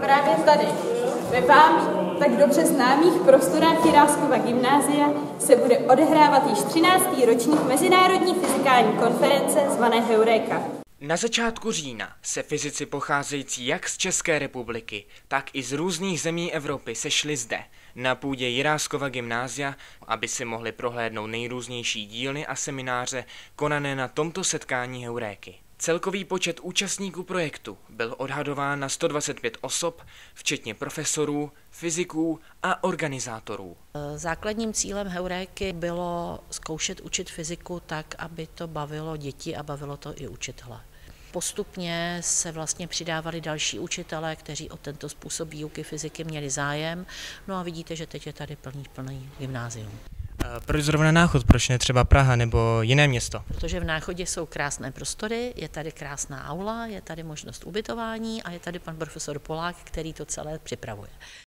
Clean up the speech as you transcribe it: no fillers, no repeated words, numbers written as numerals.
Právě tady, ve vám tak dobře známých prostorách Jiráskova gymnázia, se bude odehrávat již 13. ročník Mezinárodní fyzikální konference zvané Heureka. Na začátku října se fyzici pocházející jak z České republiky, tak i z různých zemí Evropy sešli zde, na půdě Jiráskova gymnázia, aby si mohli prohlédnout nejrůznější dílny a semináře konané na tomto setkání Heuréky. Celkový počet účastníků projektu byl odhadován na 125 osob, včetně profesorů, fyziků a organizátorů. Základním cílem Heuréky bylo zkoušet učit fyziku tak, aby to bavilo děti a bavilo to i učitele. Postupně se vlastně přidávali další učitelé, kteří o tento způsob výuky fyziky měli zájem. No a vidíte, že teď je tady plný gymnázium. Proč zrovna Náchod, proč ne třeba Praha nebo jiné město? Protože v Náchodě jsou krásné prostory, je tady krásná aula, je tady možnost ubytování a je tady pan profesor Polák, který to celé připravuje.